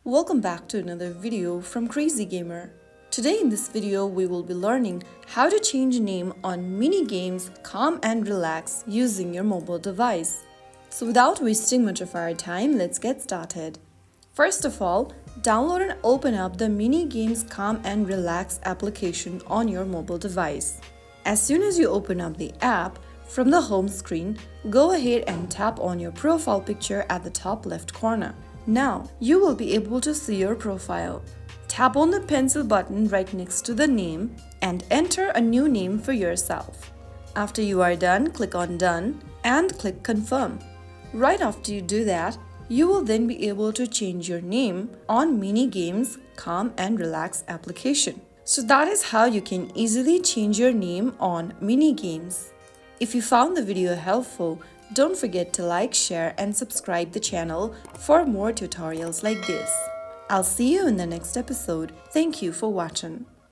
Welcome back to another video from Crazy Gamer. Today in this video we will be learning how to change name on mini games Calm and Relax using your mobile device. So without wasting much of our time, let's get started. First of all, download and open up the mini games Calm and Relax application on your mobile device. As soon as you open up the app, from the home screen, go ahead and tap on your profile picture at the top left corner. Now, you will be able to see your profile. Tap on the pencil button right next to the name and enter a new name for yourself. After you are done, click on Done and click Confirm. Right after you do that, you will then be able to change your name on Mini Games Calm and Relax application. So that is how you can easily change your name on Mini Games. If you found the video helpful, don't forget to like, share and subscribe the channel for more tutorials like this. I'll see you in the next episode. Thank you for watching.